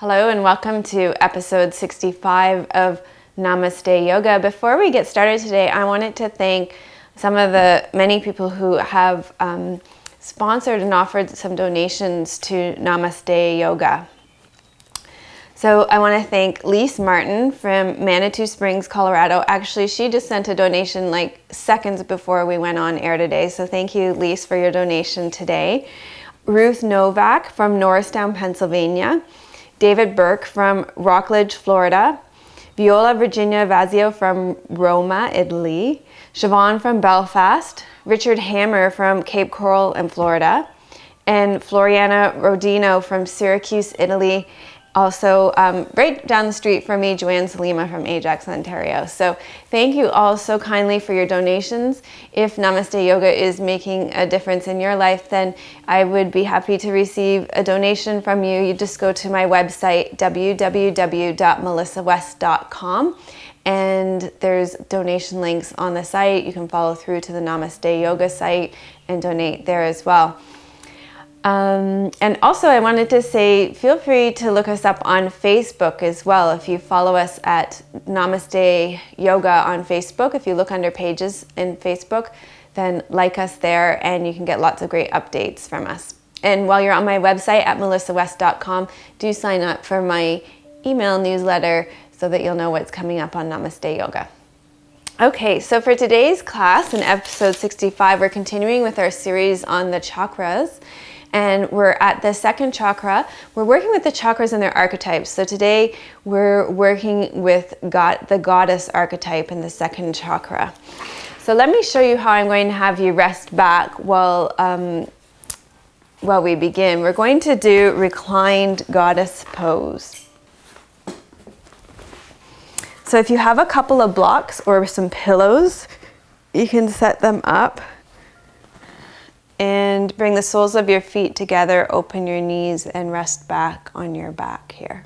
Hello and welcome to episode 65 of Namaste Yoga. Before we get started today, I wanted to thank some of the many people who have sponsored and offered some donations to Namaste Yoga. So I want to thank Lise Martin from Manitou Springs, Colorado. Actually, she just sent a donation like seconds before we went on air today. So thank you, Lise, for your donation today. Ruth Novak from Norristown, Pennsylvania. David Burke from Rockledge, Florida. Viola Virginia Vazio from Roma, Italy. Siobhan from Belfast. Richard Hammer from Cape Coral in Florida. And Floriana Rodino from Syracuse, Italy. Also, right down the street from me, Joanne Salima from Ajax, Ontario. So thank you all so kindly for your donations. If Namaste Yoga is making a difference in your life, then I would be happy to receive a donation from you. You just go to my website, www.melissawest.com, and there's donation links on the site. You can follow through to the Namaste Yoga site and donate there as well. And also I wanted to say, feel free to look us up on Facebook as well. If you follow us at Namaste Yoga on Facebook, if you look under pages in Facebook, then like us there and you can get lots of great updates from us. And while you're on my website at melissawest.com, do sign up for my email newsletter so that you'll know what's coming up on Namaste Yoga. Okay, so for today's class in episode 65, we're continuing with our series on the chakras. And we're at the second chakra. We're working with the chakras and their archetypes. So today we're working with the Goddess Archetype in the second chakra. So let me show you how I'm going to have you rest back while we begin. We're going to do reclined goddess pose. So if you have a couple of blocks or some pillows, you can set them up. And bring the soles of your feet together, open your knees, and rest back on your back here.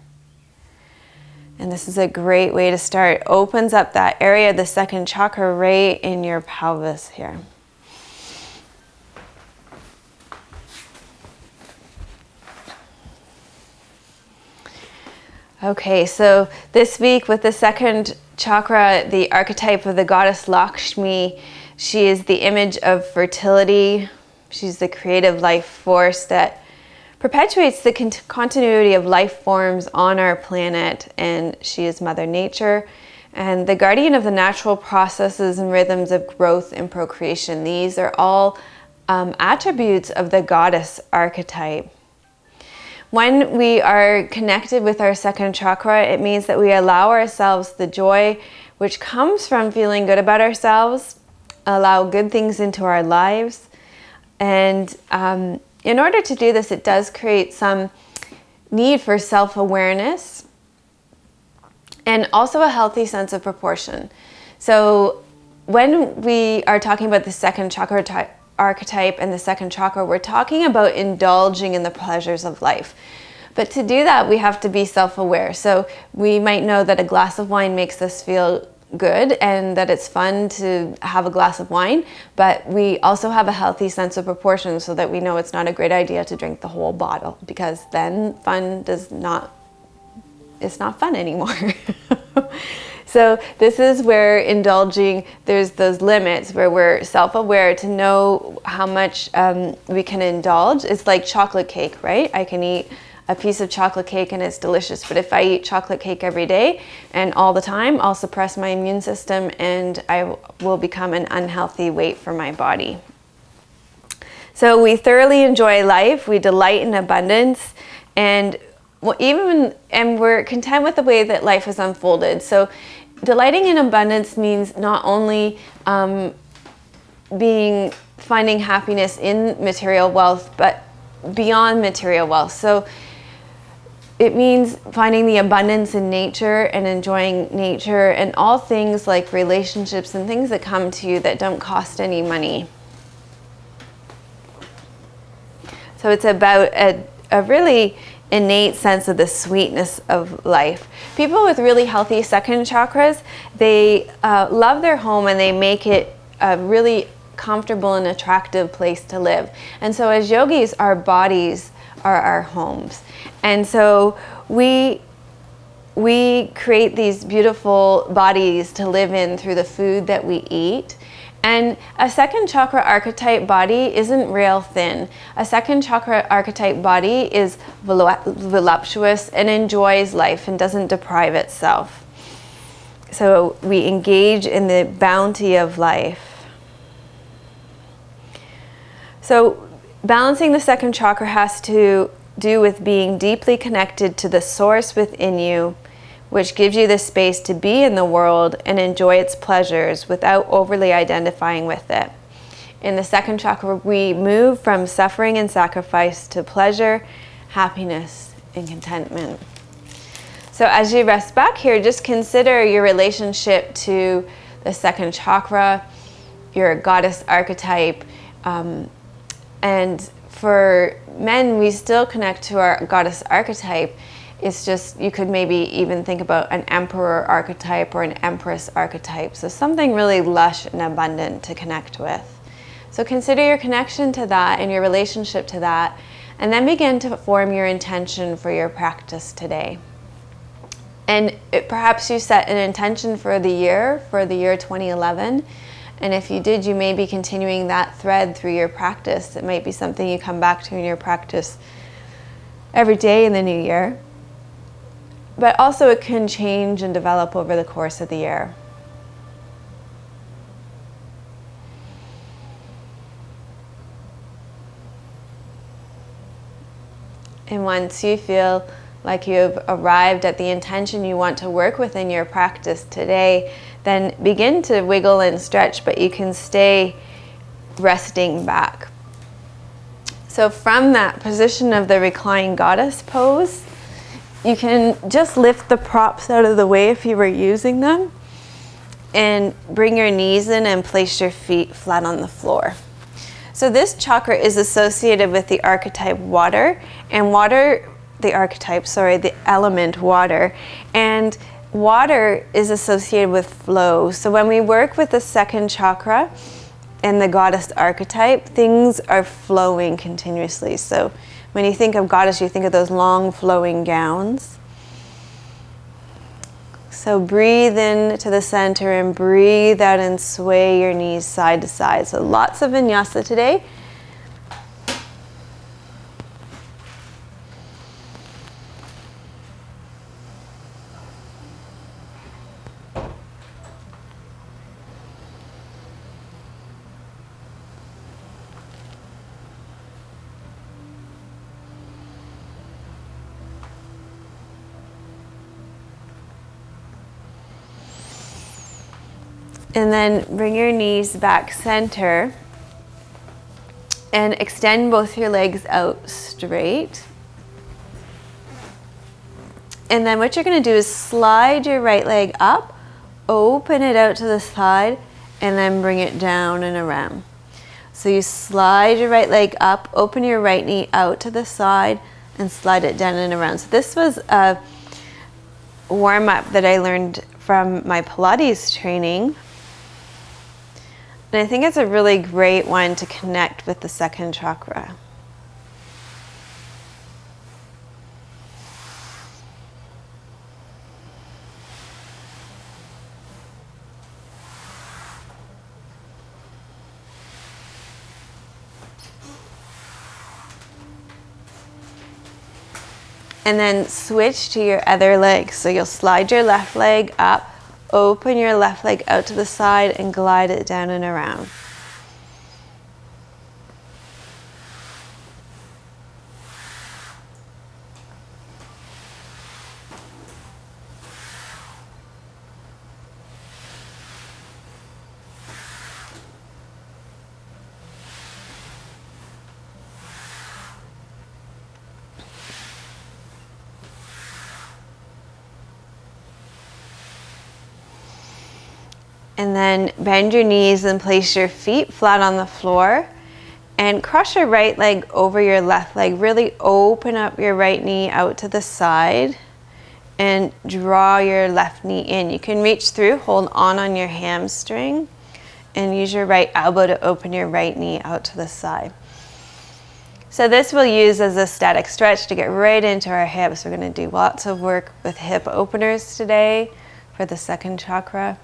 And this is a great way to start. Opens up that area of the second chakra right in your pelvis here. Okay, so this week with the second chakra, the archetype of the goddess Lakshmi, she is the image of fertility. She's the creative life force that perpetuates the continuity of life forms on our planet, and she is Mother Nature and the guardian of the natural processes and rhythms of growth and procreation. These are all attributes of the goddess archetype. When we are connected with our second chakra, it means that we allow ourselves the joy which comes from feeling good about ourselves, allow good things into our lives. And in order to do this, it does create some need for self-awareness and also a healthy sense of proportion. So when we are talking about the second chakra archetype and the second chakra, we're talking about indulging in the pleasures of life. But to do that, we have to be self-aware. So we might know that a glass of wine makes us feel good and that it's fun to have a glass of wine, but we also have a healthy sense of proportion so that we know it's not a great idea to drink the whole bottle, because then it's not fun anymore. So this is where indulging, there's those limits where we're self-aware to know how much we can indulge. It's like chocolate cake, right? I can eat a piece of chocolate cake and it's delicious, but if I eat chocolate cake every day and all the time, I'll suppress my immune system and I will become an unhealthy weight for my body. So we thoroughly enjoy life, we delight in abundance, and we're content with the way that life has unfolded. So delighting in abundance means not only finding happiness in material wealth, but beyond material wealth. So it means finding the abundance in nature and enjoying nature and all things like relationships and things that come to you that don't cost any money. So it's about a really innate sense of the sweetness of life. People with really healthy second chakras, they love their home and they make it a really comfortable and attractive place to live. And so as yogis, our bodies are our homes. And so we create these beautiful bodies to live in through the food that we eat. And a second chakra archetype body isn't rail thin. A second chakra archetype body is voluptuous and enjoys life and doesn't deprive itself. So we engage in the bounty of life. So balancing the second chakra has to do with being deeply connected to the source within you, which gives you the space to be in the world and enjoy its pleasures without overly identifying with it. In the second chakra, we move from suffering and sacrifice to pleasure, happiness, and contentment. So as you rest back here, just consider your relationship to the second chakra, your goddess archetype, and for men, we still connect to our goddess archetype. It's just, you could maybe even think about an emperor archetype or an empress archetype. So something really lush and abundant to connect with. So consider your connection to that and your relationship to that, and then begin to form your intention for your practice today. And perhaps you set an intention for the year 2011. And if you did, you may be continuing that thread through your practice. It might be something you come back to in your practice every day in the new year. But also it can change and develop over the course of the year. And once you feel like you've arrived at the intention you want to work with in your practice today, then begin to wiggle and stretch, but you can stay resting back. So from that position of the reclined goddess pose, you can just lift the props out of the way if you were using them, and bring your knees in and place your feet flat on the floor. So this chakra is associated with the archetype water, and the element water. And water is associated with flow. So when we work with the second chakra and the goddess archetype, things are flowing continuously. So when you think of goddess, you think of those long flowing gowns. So breathe in to the center and breathe out and sway your knees side to side. So lots of vinyasa today. And then bring your knees back center and extend both your legs out straight. And then what you're going to do is slide your right leg up, open it out to the side, and then bring it down and around. So you slide your right leg up, open your right knee out to the side, and slide it down and around. So this was a warm-up that I learned from my Pilates training. And I think it's a really great one to connect with the second chakra. And then switch to your other leg. So you'll slide your left leg up, open your left leg out to the side, and glide it down and around. And then bend your knees and place your feet flat on the floor, and cross your right leg over your left leg. Really open up your right knee out to the side and draw your left knee in. You can reach through, hold on your hamstring, and use your right elbow to open your right knee out to the side. So this we'll use as a static stretch to get right into our hips. We're going to do lots of work with hip openers today for the second chakra.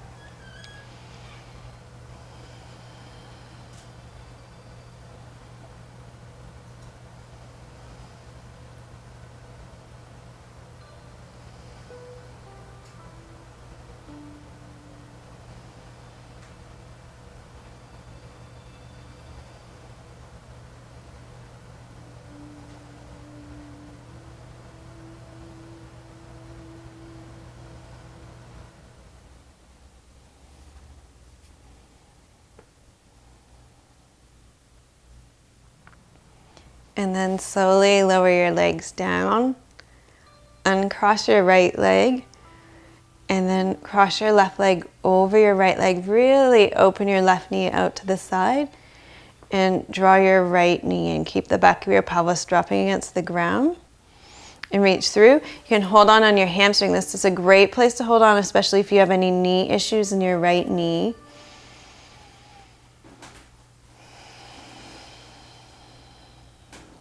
And then slowly lower your legs down, uncross your right leg, and then cross your left leg over your right leg. Really open your left knee out to the side and draw your right knee in. Keep the back of your pelvis dropping against the ground and reach through. You can hold on your hamstring. This is a great place to hold on, especially if you have any knee issues in your right knee.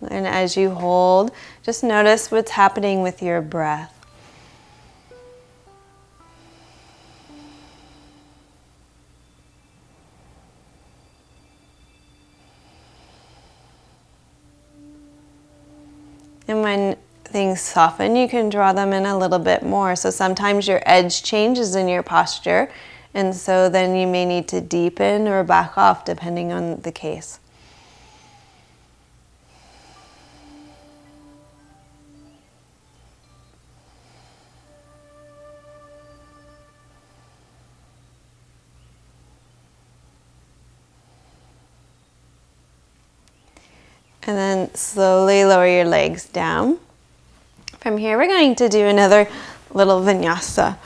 And as you hold, just notice what's happening with your breath. And when things soften, you can draw them in a little bit more. So sometimes your edge changes in your posture, and so then you may need to deepen or back off depending on the case. And then slowly lower your legs down. From here, we're going to do another little vinyasa.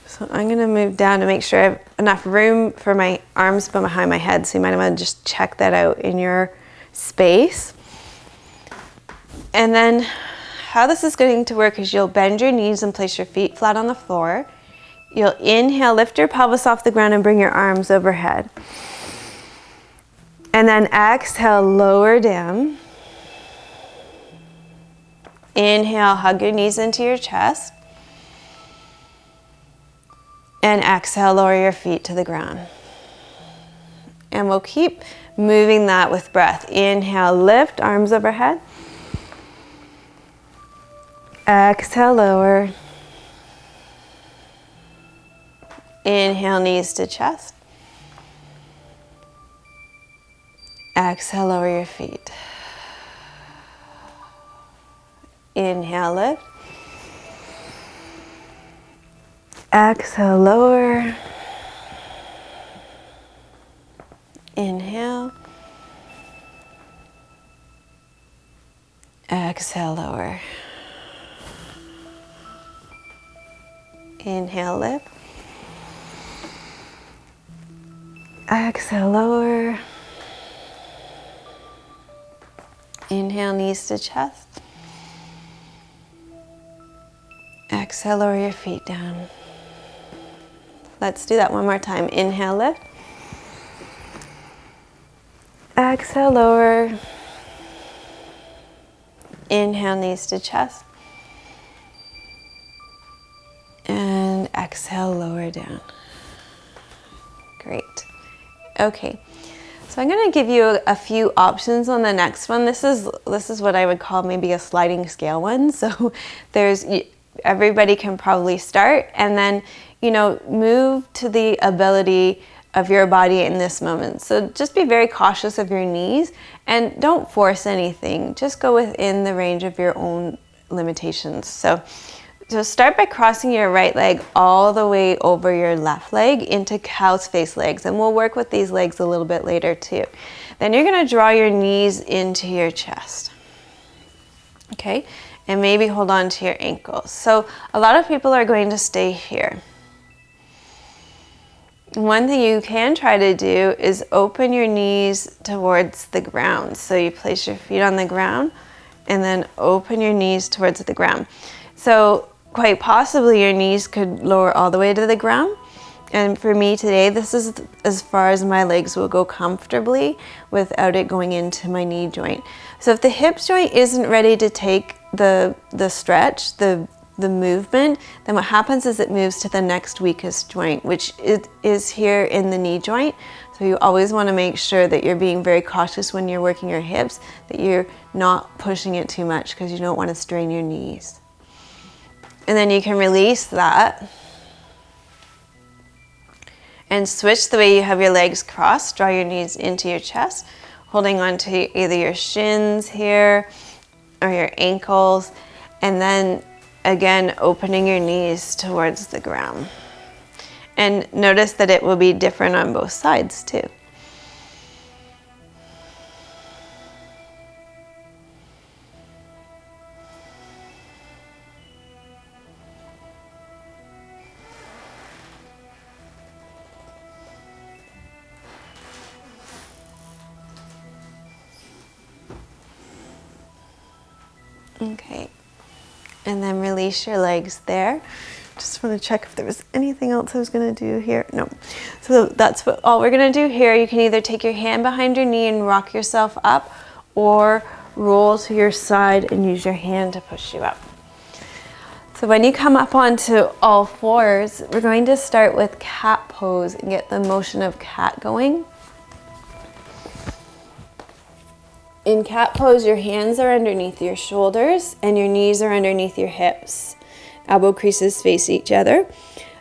So I'm going to move down to make sure I have enough room for my arms behind my head. So you might want to just check that out in your space. And then how this is going to work is you'll bend your knees and place your feet flat on the floor. You'll inhale, lift your pelvis off the ground and bring your arms overhead. And then exhale, lower down. Inhale, hug your knees into your chest. And exhale, lower your feet to the ground. And we'll keep moving that with breath. Inhale, lift, arms overhead. Exhale, lower. Inhale, knees to chest. Exhale, lower your feet. Inhale, lift. Exhale, lower. Inhale. Exhale, lower. Inhale, lift. Exhale, lower. Inhale, knees to chest. Exhale, lower your feet down. Let's do that one more time. Inhale, lift. Exhale, lower. Inhale, knees to chest. And exhale, lower down. Great. Okay. So I'm going to give you a few options on the next one. This is what I would call maybe a sliding scale one. So everybody can probably start and then, move to the ability of your body in this moment. So just be very cautious of your knees and don't force anything. Just go within the range of your own limitations. So start by crossing your right leg all the way over your left leg into cow's face legs. And we'll work with these legs a little bit later too. Then you're going to draw your knees into your chest. Okay? And maybe hold on to your ankles. So a lot of people are going to stay here. One thing you can try to do is open your knees towards the ground. So you place your feet on the ground and then open your knees towards the ground. So quite possibly your knees could lower all the way to the ground And for me today, this is as far as my legs will go comfortably without it going into my knee joint. So if the hip joint isn't ready to take the stretch, the movement, then what happens is it moves to the next weakest joint, which is here in the knee joint. So you always want to make sure that you're being very cautious when you're working your hips, that you're not pushing it too much because you don't want to strain your knees. And then you can release that and switch the way you have your legs crossed. Draw your knees into your chest, holding on to either your shins here or your ankles, and then again opening your knees towards the ground. And notice that it will be different on both sides too. Okay, and then release your legs there. Just want to check if there was anything else I was going to do here. No. So that's all we're going to do here. You can either take your hand behind your knee and rock yourself up, or roll to your side and use your hand to push you up. So when you come up onto all fours, we're going to start with cat pose and get the motion of cat going. In cat pose, your hands are underneath your shoulders and your knees are underneath your hips. Elbow creases face each other.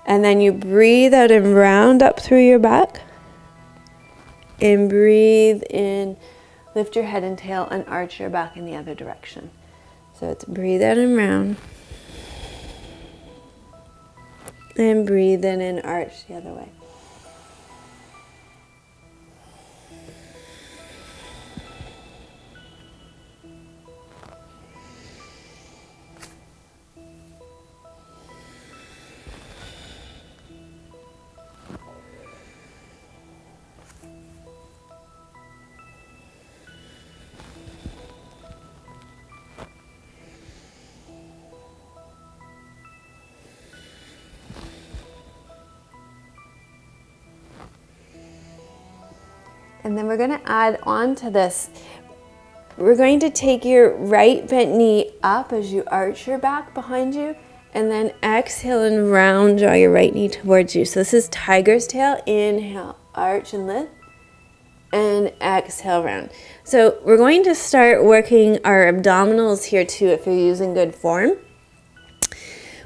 And then you breathe out and round up through your back. And breathe in, lift your head and tail and arch your back in the other direction. So it's breathe out and round. And breathe in and arch the other way. And then we're going to add on to this. We're going to take your right bent knee up as you arch your back behind you, and then exhale and round, draw your right knee towards you. So this is tiger's tail. Inhale, arch and lift, and exhale, round. So we're going to start working our abdominals here too if you're using good form.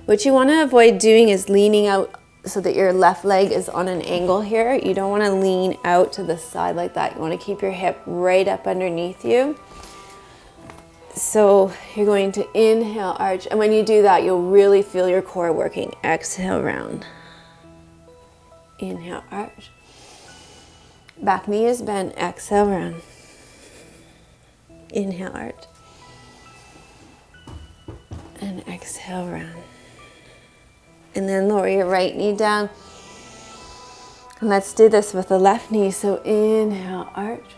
What you want to avoid doing is leaning out so that your left leg is on an angle here. You don't want to lean out to the side like that. You want to keep your hip right up underneath you. So you're going to inhale, arch, and when you do that, you'll really feel your core working. Exhale, round. Inhale, arch. Back knee is bent. Exhale, round. Inhale, arch. And exhale, round. And then lower your right knee down. And let's do this with the left knee. So inhale, arch.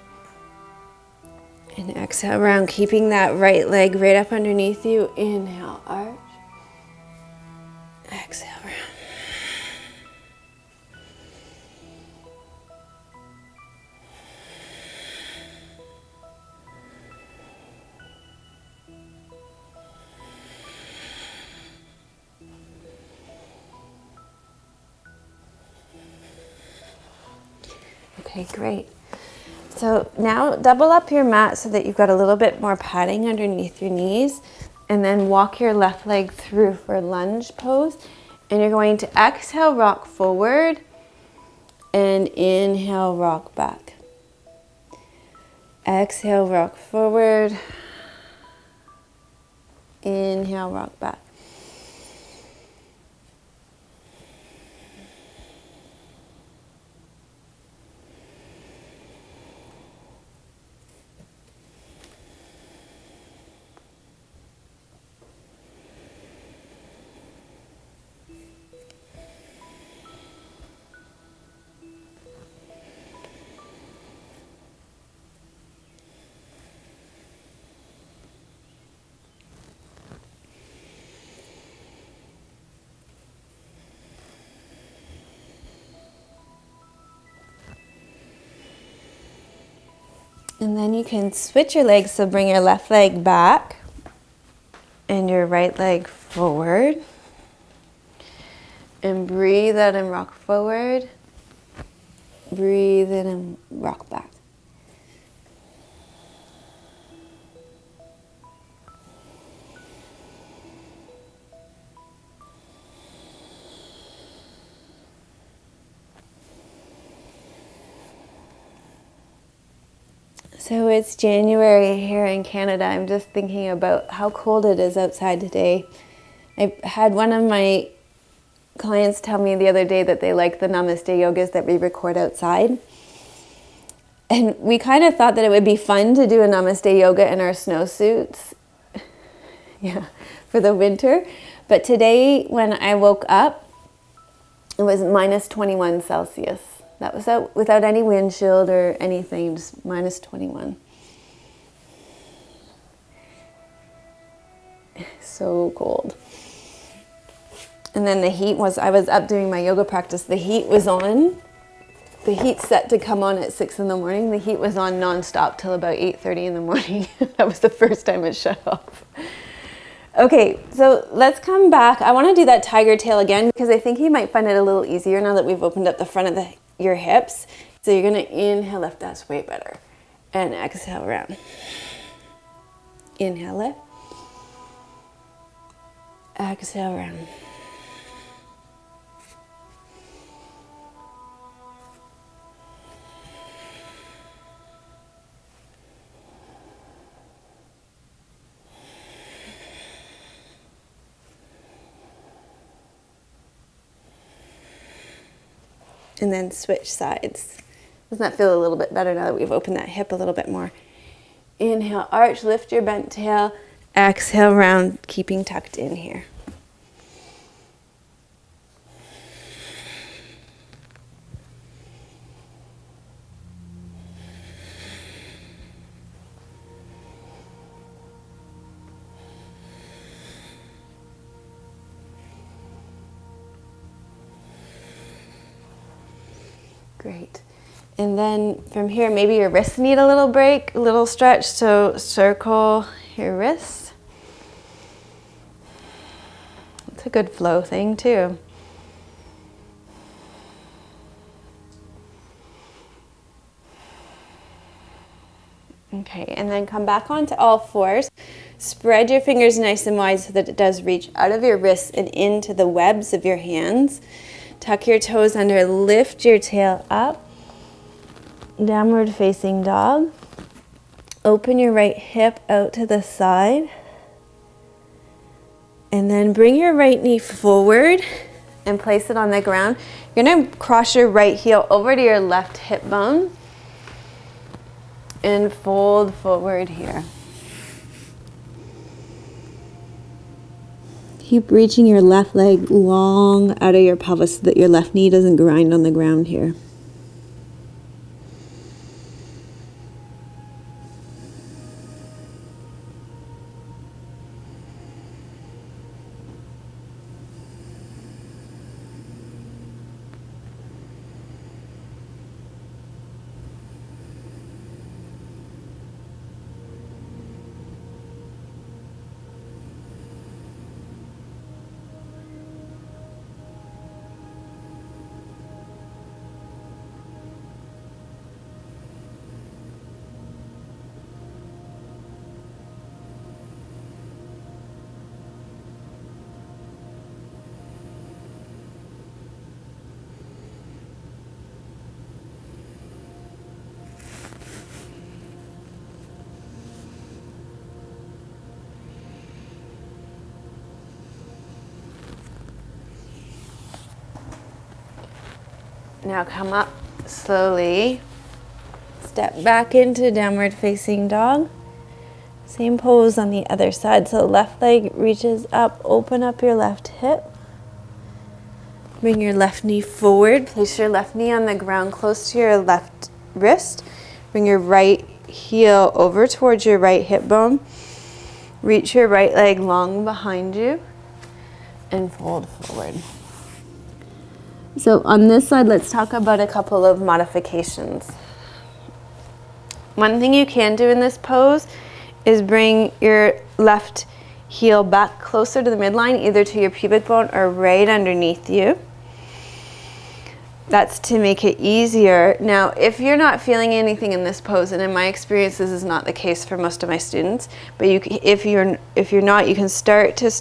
And exhale, round. Keeping that right leg right up underneath you. Inhale, arch. Exhale, round. Okay, great. So now double up your mat so that you've got a little bit more padding underneath your knees, and then walk your left leg through for lunge pose. And you're going to exhale, rock forward, and inhale, rock back. Exhale, rock forward. Inhale, rock back. And then you can switch your legs, so bring your left leg back and your right leg forward. And breathe out and rock forward. Breathe in and rock back. So it's January here in Canada. I'm just thinking about how cold it is outside today. I had one of my clients tell me the other day that they like the Namaste yogas that we record outside. And we kind of thought that it would be fun to do a Namaste yoga in our snowsuits, yeah, for the winter. But today when I woke up, it was minus 21 Celsius. That was out without any windshield or anything, just minus 21. So cold. And then the heat was, I was up doing my yoga practice, the heat was on. The heat's set to come on at 6 in the morning. The heat was on nonstop till about 8:30 in the morning. That was the first time it shut off. Okay, so let's come back. I want to do that tiger tail again because I think you might find it a little easier now that we've opened up the front of your hips. So you're going to inhale lift, that's way better. And exhale round. Inhale lift. Exhale round. And then switch sides. Doesn't that feel a little bit better now that we've opened that hip a little bit more? Inhale, arch, lift your bent tail. Exhale, round, keeping tucked in here. Great. And then from here, maybe your wrists need a little break, a little stretch, so circle your wrists. It's a good flow thing too. Okay, and then come back onto all fours. Spread your fingers nice and wide so that it does reach out of your wrists and into the webs of your hands. Tuck your toes under, lift your tail up. Downward facing dog. Open your right hip out to the side. And then bring your right knee forward and place it on the ground. You're going to cross your right heel over to your left hip bone and fold forward here. Keep reaching your left leg long out of your pelvis so that your left knee doesn't grind on the ground here. Now come up slowly. Step back into downward facing dog. Same pose on the other side. So left leg reaches up, open up your left hip. Bring your left knee forward. Place your left knee on the ground close to your left wrist. Bring your right heel over towards your right hip bone. Reach your right leg long behind you and fold forward. So on this side, let's talk about a couple of modifications. One thing you can do in this pose is bring your left heel back closer to the midline, either to your pubic bone or right underneath you. That's to make it easier. Now, if you're not feeling anything in this pose, and in my experience this is not the case for most of my students, but if you're not, you can start to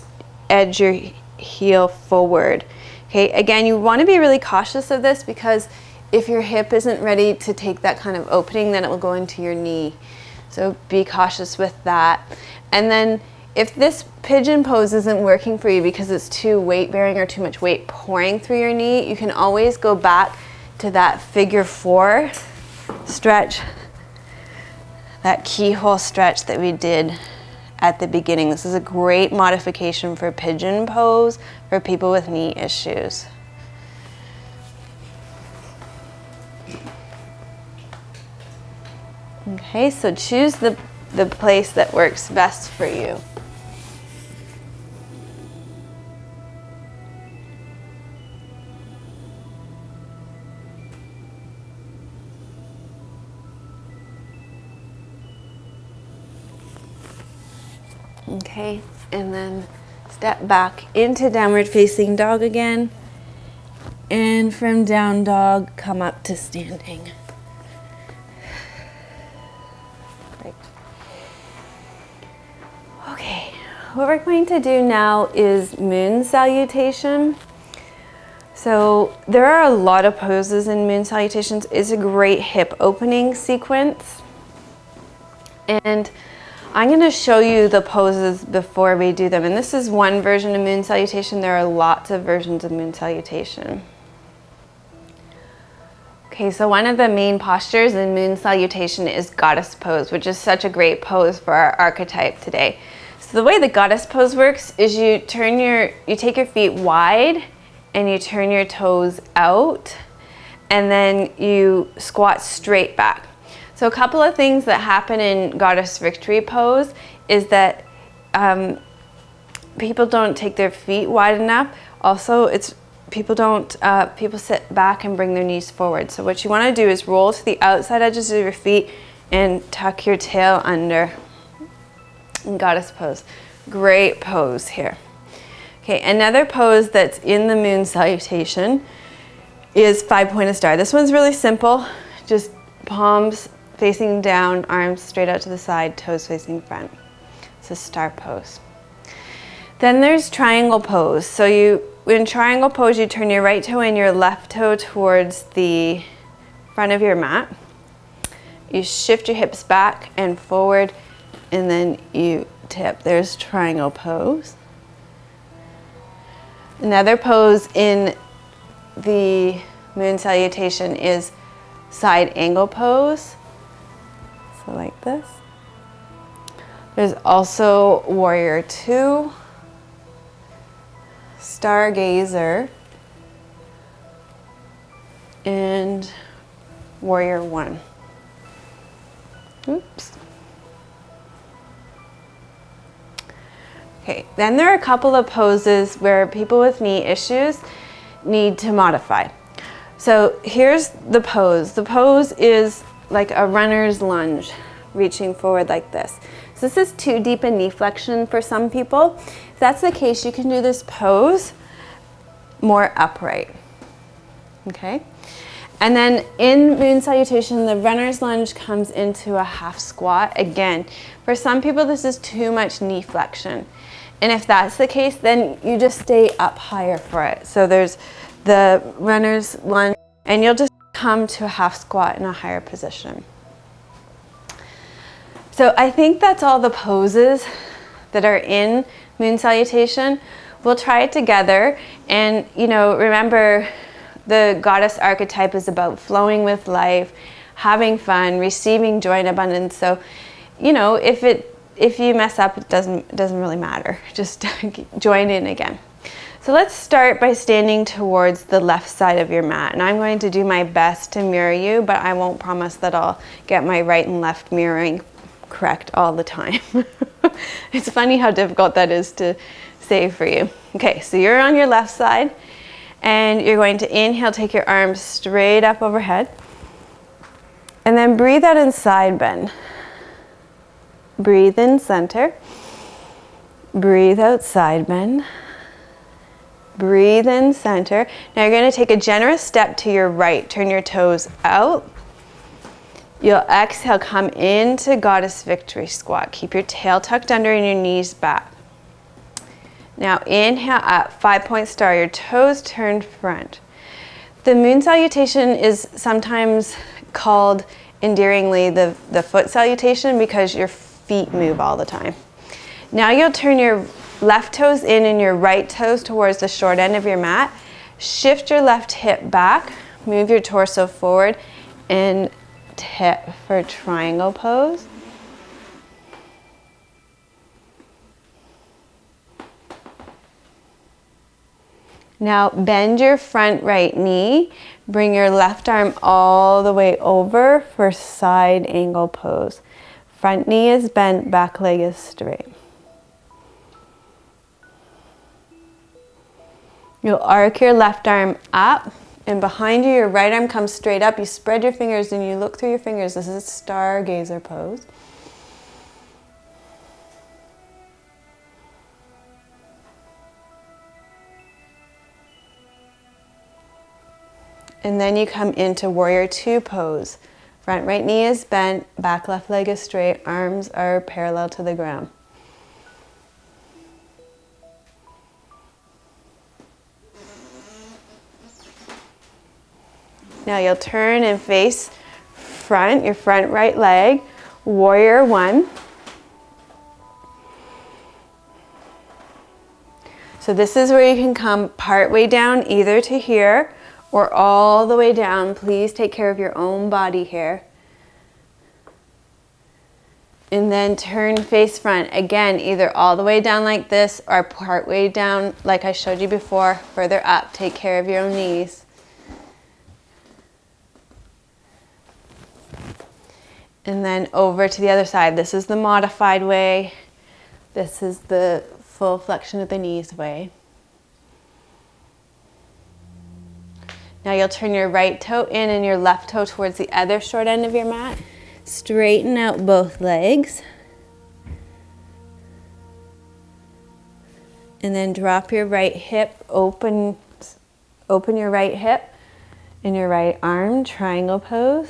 edge your heel forward. Okay, again, you want to be really cautious of this, because if your hip isn't ready to take that kind of opening, then it will go into your knee. So be cautious with that. And then if this pigeon pose isn't working for you because it's too weight bearing or too much weight pouring through your knee, you can always go back to that figure 4 stretch, that keyhole stretch that we did at the beginning. This is a great modification for pigeon pose for people with knee issues. Okay, so choose the place that works best for you. Okay, and then step back into downward facing dog again. And from down dog, come up to standing. Right. Okay, what we're going to do now is moon salutation. So there are a lot of poses in moon salutations. It's a great hip opening sequence. And I'm going to show you the poses before we do them. And this is one version of moon salutation. There are lots of versions of moon salutation. Okay, so one of the main postures in moon salutation is goddess pose, which is such a great pose for our archetype today. So the way the goddess pose works is you take your feet wide and you turn your toes out, and then you squat straight back. So a couple of things that happen in Goddess Victory pose is that people don't take their feet wide enough. Also, people sit back and bring their knees forward. So what you want to do is roll to the outside edges of your feet and tuck your tail under in Goddess pose. Great pose here. Okay, another pose that's in the moon salutation is 5-pointed star. This one's really simple, just palms facing down, arms straight out to the side, toes facing front. It's a star pose. Then there's triangle pose. So in triangle pose, you turn your right toe and your left toe towards the front of your mat. You shift your hips back and forward, and then you tip. There's triangle pose. Another pose in the moon salutation is side angle pose. So like this. There's also warrior 2, stargazer, and warrior 1. Oops. Okay, then there are a couple of poses where people with knee issues need to modify. So here's the pose. The pose is like a runner's lunge, reaching forward like this. So this is too deep a knee flexion for some people. If that's the case, you can do this pose more upright. Okay? And then in moon salutation, the runner's lunge comes into a half squat. Again, for some people, this is too much knee flexion. And if that's the case, then you just stay up higher for it. So there's the runner's lunge, and you'll just come to a half squat in a higher position. So I think that's all the poses that are in moon salutation. We'll try it together, and remember, the goddess archetype is about flowing with life, having fun, receiving joy and abundance. So, if you mess up, it doesn't really matter. Just join in again. So let's start by standing towards the left side of your mat. And I'm going to do my best to mirror you, but I won't promise that I'll get my right and left mirroring correct all the time. It's funny how difficult that is to say for you. Okay, so you're on your left side, and you're going to inhale, take your arms straight up overhead. And then breathe out in side bend. Breathe in center. Breathe out side bend. Breathe in center. Now you're going to take a generous step to your right. Turn your toes out. You'll exhale, come into Goddess Victory Squat. Keep your tail tucked under and your knees back. Now inhale up, 5-point star, your toes turned front. The moon salutation is sometimes called endearingly the foot salutation because your feet move all the time. Now you'll turn your left toes in and your right toes towards the short end of your mat. Shift your left hip back, move your torso forward, and tip for triangle pose. Now bend your front right knee, bring your left arm all the way over for side angle pose. Front knee is bent, back leg is straight. You'll arc your left arm up, and behind you, your right arm comes straight up. You spread your fingers and you look through your fingers. This is stargazer pose. And then you come into warrior two pose. Front right knee is bent, back left leg is straight, arms are parallel to the ground. Now you'll turn and face front, your front right leg, warrior one. So this is where you can come part way down either to here or all the way down. Please take care of your own body here. And then turn face front. Again, either all the way down like this or part way down like I showed you before, further up. Take care of your own knees. And then over to the other side. This is the modified way. This is the full flexion of the knees way. Now you'll turn your right toe in and your left toe towards the other short end of your mat. Straighten out both legs. And then drop your right hip, open your right hip and your right arm, triangle pose.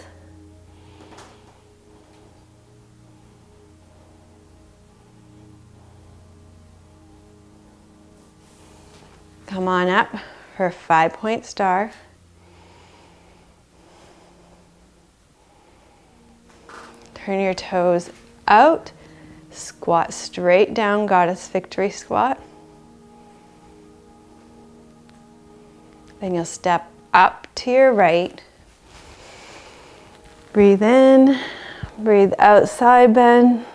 Come on up for a 5-point star. Turn your toes out, squat straight down, Goddess Victory Squat. Then you'll step up to your right. Breathe in, breathe out, side bend.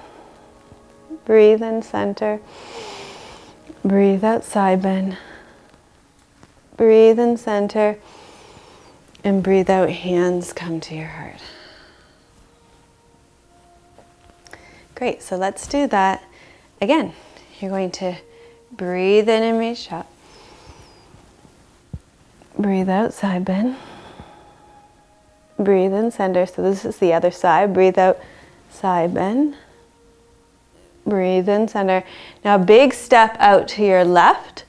Breathe in center. Breathe out, side bend. Breathe in center. And breathe out, hands come to your heart. Great, so let's do that again. You're going to breathe in and reach up. Breathe out, side bend. Breathe in center. So this is the other side. Breathe out, side bend. Breathe in center. Now big step out to your left.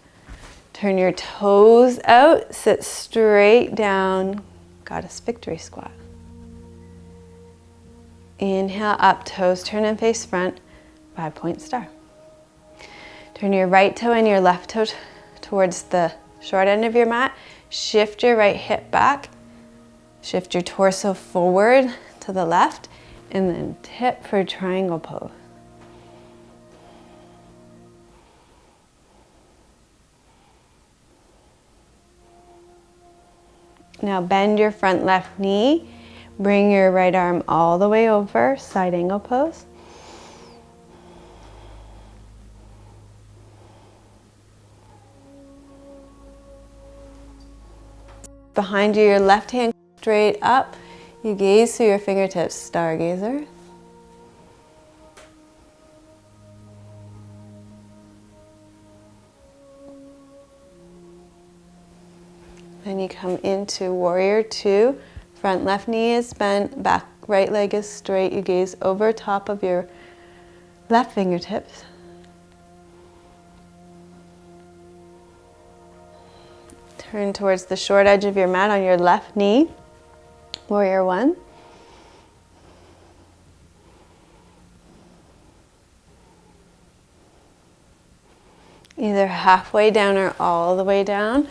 Turn your toes out. Sit straight down. Goddess Victory Squat. Inhale up, toes turn and face front, 5-point star. Turn your right toe and your left toe towards the short end of your mat. Shift your right hip back. Shift your torso forward to the left and then tip for triangle pose. Now bend your front left knee. Bring your right arm all the way over, side angle pose. Behind you, your left hand straight up. You gaze through your fingertips, stargazer. Then you come into warrior two. Front left knee is bent, back Right leg is straight. You gaze over top of your left fingertips. Turn towards the short edge of your mat on your left knee. Warrior one. Either halfway down or all the way down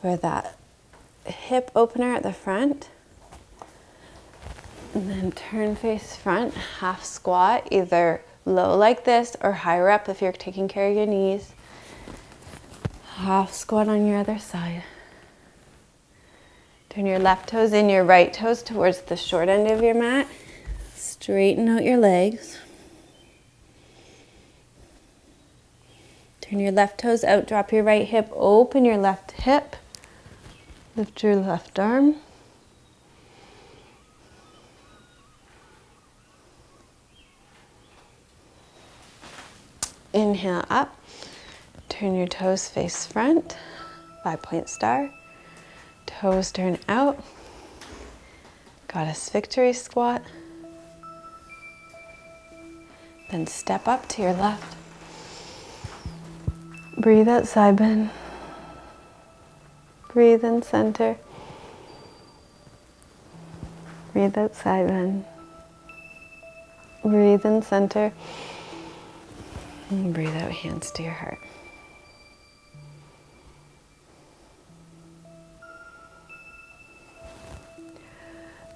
for that hip opener at the front. And then turn face front, half squat, either low like this or higher up if you're taking care of your knees. Half squat on your other side. Turn your left toes in, your right toes towards the short end of your mat. Straighten out your legs. Turn your left toes out, drop your right hip, open your left hip. Lift your left arm. Inhale up. Turn your toes face front. 5-point star. Toes turn out. Goddess victory squat. Then step up to your left. Breathe out, side bend. Breathe in center. Breathe out, side bend. Breathe in center. And breathe out, hands to your heart.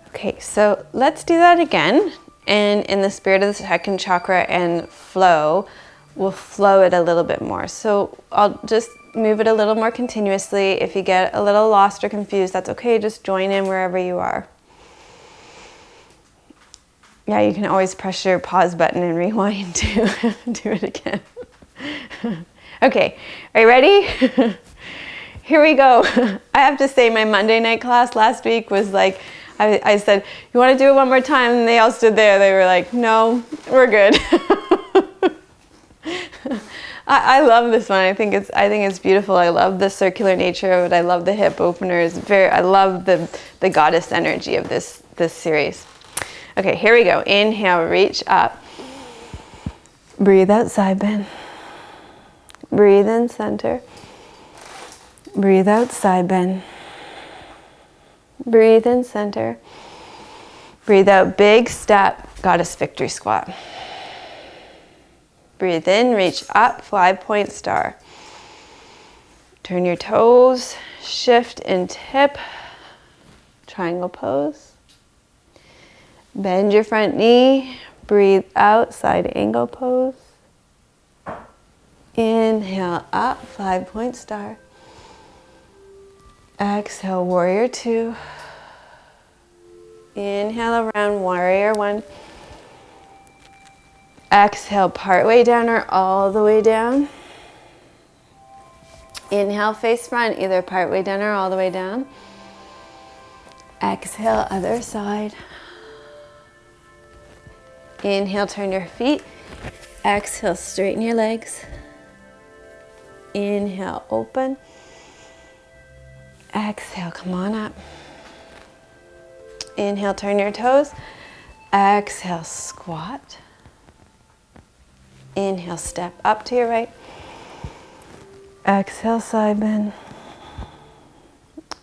Okay, so let's do that again. And in the spirit of the second chakra and flow, we'll flow it a little bit more. So I'll just move it a little more continuously. If you get a little lost or confused, that's okay. Just join in wherever you are. Yeah, you can always press your pause button and rewind to do it again. Okay, are you ready? Here we go. I have to say my Monday night class last week was like, I said, you want to do it one more time? And they all stood there. They were like, no, we're good. I love this one. I think it's beautiful. I love the circular nature of it. I love the hip openers. I love the goddess energy of this series. Okay, here we go. Inhale, reach up. Breathe out, side bend. Breathe in center. Breathe out, side bend. Breathe in center. Breathe out, big step, goddess victory squat. Breathe in, reach up, 5-point star. Turn your toes, shift and tip, triangle pose. Bend your front knee, breathe out, side angle pose. Inhale up, 5-point star. Exhale, warrior two. Inhale around, warrior one. Exhale, part way down or all the way down. Inhale, face front, either part way down or all the way down. Exhale, other side. Inhale, turn your feet. Exhale, straighten your legs. Inhale, open. Exhale, come on up. Inhale, turn your toes. Exhale, squat. Inhale, step up to your right. Exhale, side bend.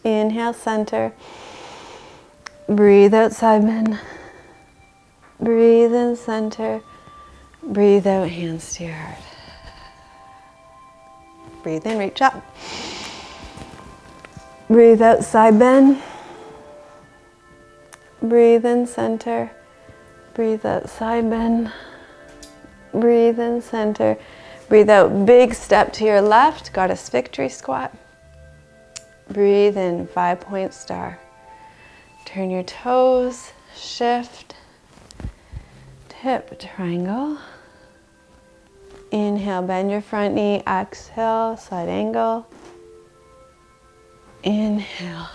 Inhale, center. Breathe out, side bend. Breathe in, center. Breathe out, hands to your heart. Breathe in, reach up. Breathe out, side bend. Breathe in, center. Breathe out, side bend. Breathe in, center. Breathe out, big step to your left, goddess victory squat. Breathe in, 5-point star. Turn your toes, shift, tip, triangle. Inhale, bend your front knee, exhale, side angle. Inhale.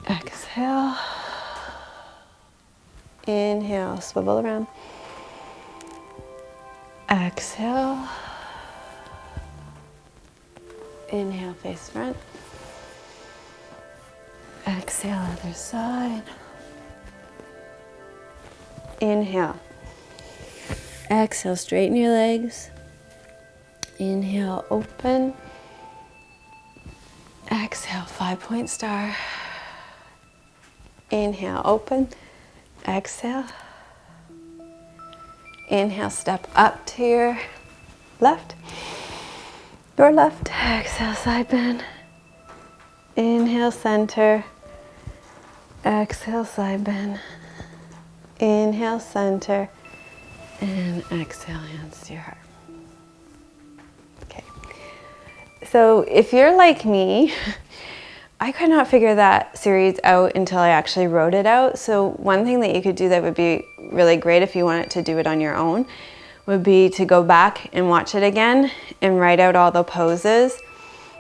Exhale. Inhale, swivel around. Exhale. Inhale, face front. Exhale, other side. Inhale. Exhale, straighten your legs. Inhale, open. Exhale, 5-point star. Inhale, open. Exhale. Inhale, step up to your left. Your left. Exhale, side bend. Inhale, center. Exhale, side bend. Inhale, center. And exhale, hands to your heart. Okay. So if you're like me, I could not figure that series out until I actually wrote it out. So one thing that you could do that would be really great if you wanted to do it on your own would be to go back and watch it again and write out all the poses.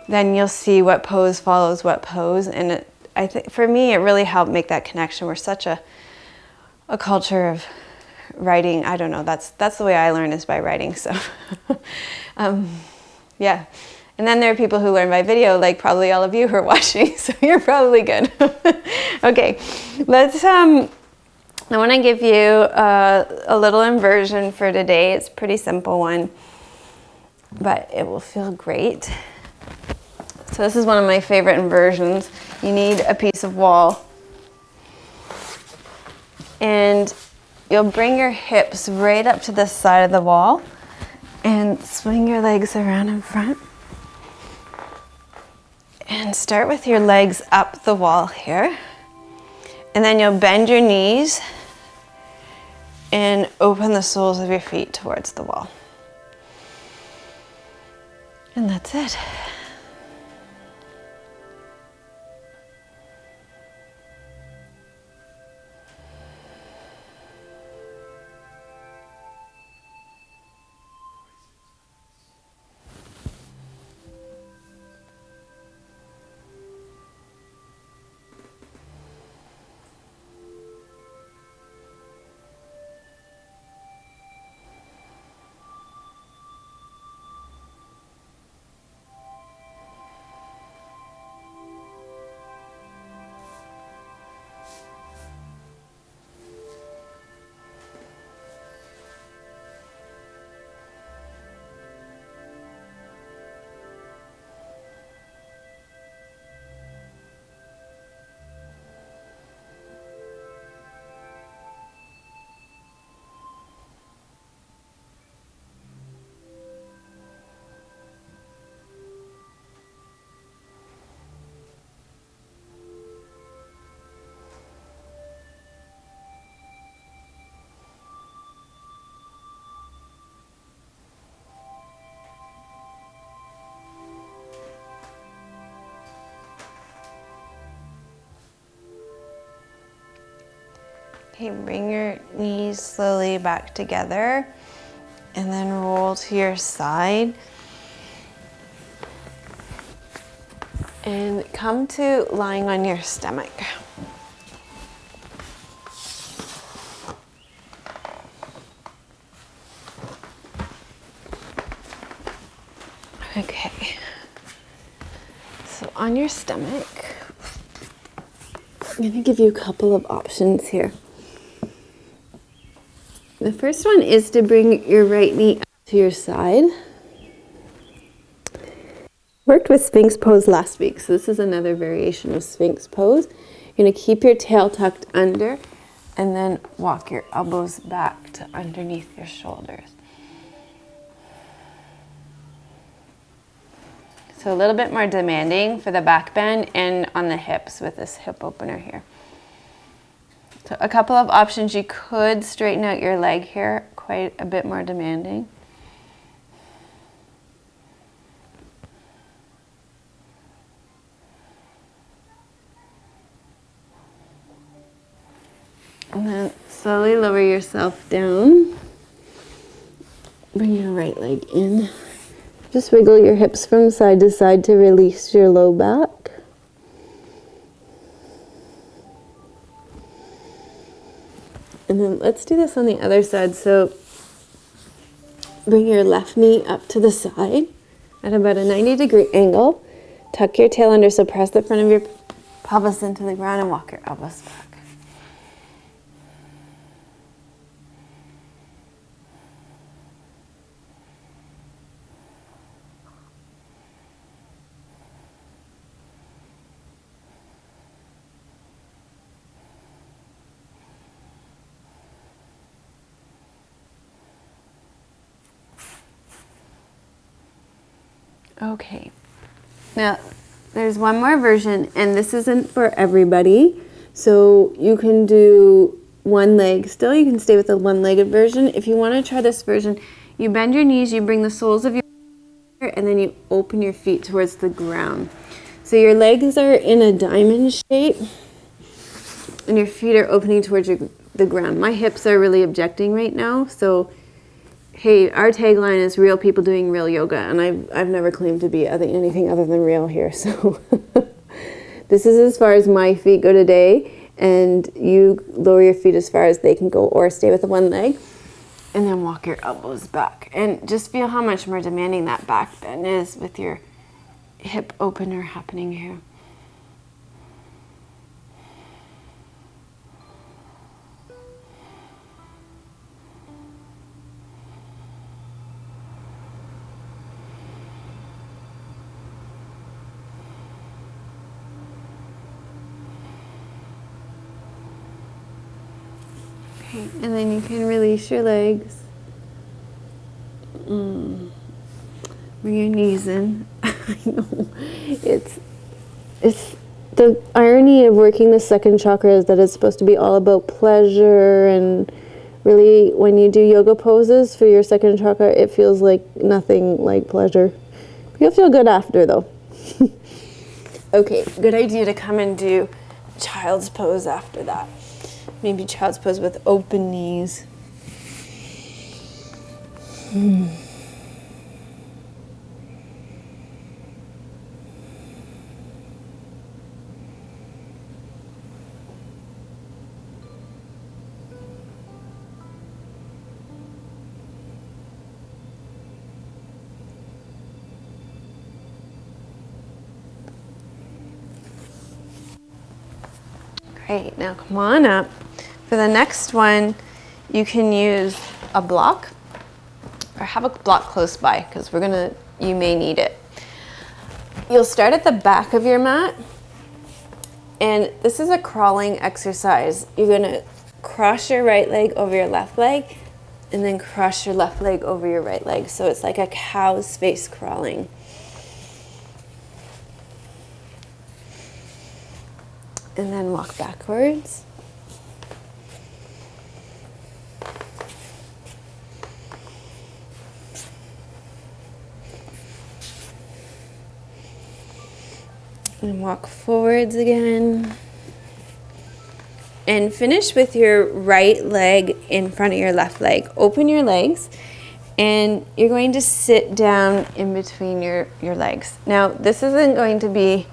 Then you'll see what pose follows what pose. And I think for me, it really helped make that connection. We're such a culture of writing. I don't know, that's the way I learn, is by writing. So yeah. And then there are people who learn by video, like probably all of you who are watching, so you're probably good. Okay, let's, I want to give you a little inversion for today. It's a pretty simple one, but it will feel great. So this is one of my favorite inversions. You need a piece of wall, and you'll bring your hips right up to the side of the wall and swing your legs around in front. And start with your legs up the wall here. And then you'll bend your knees and open the soles of your feet towards the wall. And that's it. Okay, bring your knees slowly back together and then roll to your side. And come to lying on your stomach. Okay, so on your stomach, I'm gonna give you a couple of options here. The first one is to bring your right knee up to your side. Worked with Sphinx pose last week, so this is another variation of Sphinx pose. You're going to keep your tail tucked under and then walk your elbows back to underneath your shoulders. So a little bit more demanding for the back bend and on the hips with this hip opener here. So a couple of options. You could straighten out your leg here, quite a bit more demanding. And then slowly lower yourself down. Bring your right leg in. Just wiggle your hips from side to side to release your low back. And then let's do this on the other side. So bring your left knee up to the side at about a 90-degree angle. Tuck your tail under, so press the front of your pelvis into the ground and walk your elbows back. Okay, now there's one more version, and this isn't for everybody, so you can do one leg still. You can stay with the one-legged version. If you want to try this version, you bend your knees, you bring the soles of your feet, and then you open your feet towards the ground. So your legs are in a diamond shape, and your feet are opening towards the ground. My hips are really objecting right now, so hey, our tagline is real people doing real yoga, and I've never claimed to be anything other than real here. So this is as far as my feet go today, and you lower your feet as far as they can go, or stay with the one leg, and then walk your elbows back. And just feel how much more demanding that back bend is with your hip opener happening here. And then you can release your legs. Bring your knees in. I know. It's the irony of working the second chakra is that it's supposed to be all about pleasure, and really when you do yoga poses for your second chakra, it feels like nothing like pleasure. You'll feel good after though. Okay, good idea to come and do child's pose after that. Maybe child's pose with open knees. Great, now come on up. For the next one, you can use a block or have a block close by, because you may need it. You'll start at the back of your mat, and this is a crawling exercise. You're gonna cross your right leg over your left leg, and then cross your left leg over your right leg. So it's like a cow's face crawling. And then walk backwards. And walk forwards again. And finish with your right leg in front of your left leg. Open your legs, and you're going to sit down in between your legs. Now, this isn't going to be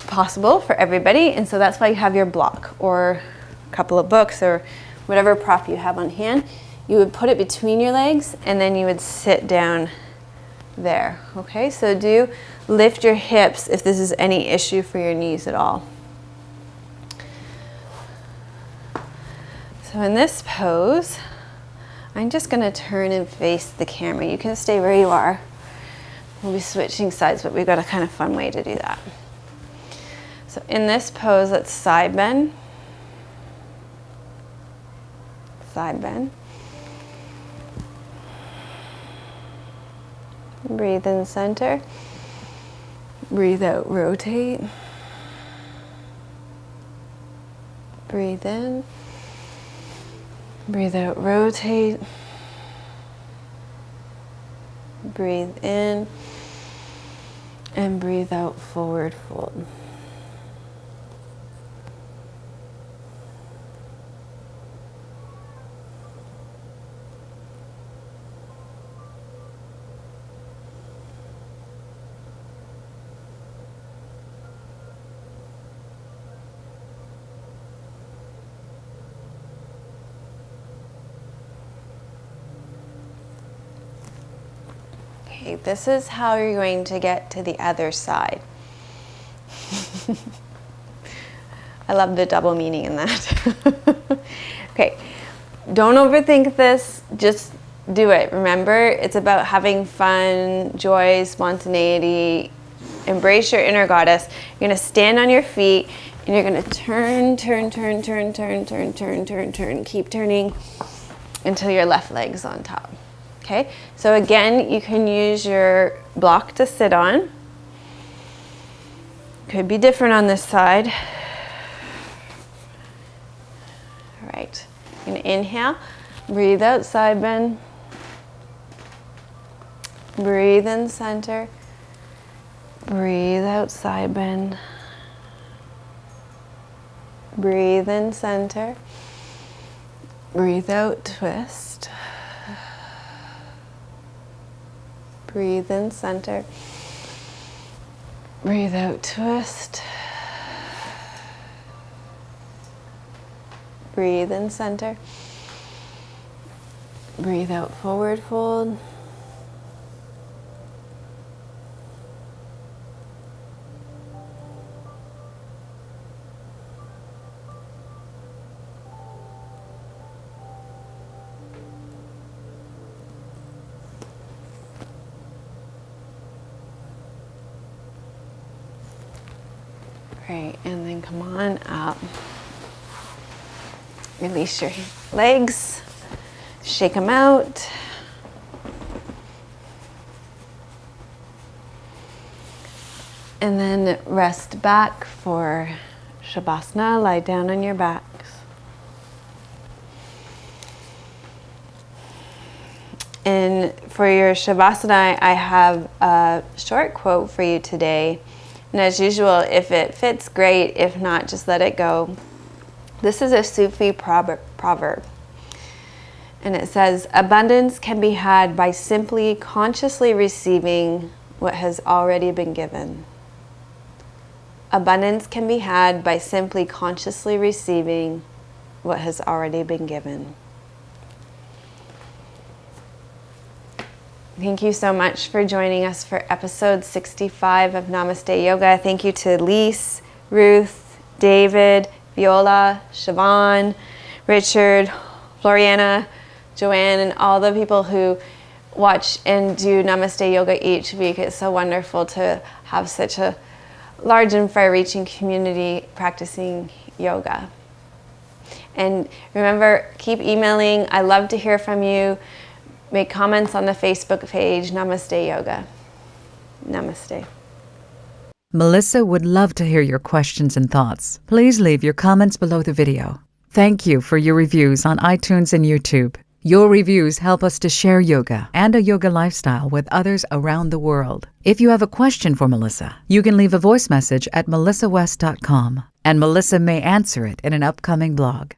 possible for everybody, and so that's why you have your block or a couple of books or whatever prop you have on hand. You would put it between your legs, and then you would sit down there. Okay, so do lift your hips if this is any issue for your knees at all. So in this pose, I'm just going to turn and face the camera. You can stay where you are. We'll be switching sides, but we've got a kind of fun way to do that. So in this pose, let's side bend. Side bend. Breathe in center. Breathe out, rotate. Breathe in. Breathe out, rotate. Breathe in. And breathe out, forward fold. Okay, this is how you're going to get to the other side. I love the double meaning in that. Okay, don't overthink this. Just do it. Remember, it's about having fun, joy, spontaneity. Embrace your inner goddess. You're going to stand on your feet and you're going to turn. Keep turning until your left leg's on top. Okay? So again, you can use your block to sit on. Could be different on this side. All right. You're going to inhale. Breathe out, side bend. Breathe in, center. Breathe out, side bend. Breathe in, center. Breathe out, twist. Breathe in, center. Breathe out, twist. Breathe in, center. Breathe out, forward fold. Great, and then come on up. Release your legs, shake them out. And then rest back for Shavasana, lie down on your backs. And for your Shavasana, I have a short quote for you today. And as usual, if it fits, great. If not, just let it go. This is a Sufi proverb. And it says, abundance can be had by simply consciously receiving what has already been given. Abundance can be had by simply consciously receiving what has already been given. Thank you so much for joining us for episode 65 of Namaste Yoga. Thank you to Lise, Ruth, David, Viola, Siobhan, Richard, Floriana, Joanne, and all the people who watch and do Namaste Yoga each week. It's so wonderful to have such a large and far-reaching community practicing yoga. And remember, keep emailing. I love to hear from you. Make comments on the Facebook page, Namaste Yoga. Namaste. Melissa would love to hear your questions and thoughts. Please leave your comments below the video. Thank you for your reviews on iTunes and YouTube. Your reviews help us to share yoga and a yoga lifestyle with others around the world. If you have a question for Melissa, you can leave a voice message at melissawest.com, and Melissa may answer it in an upcoming blog.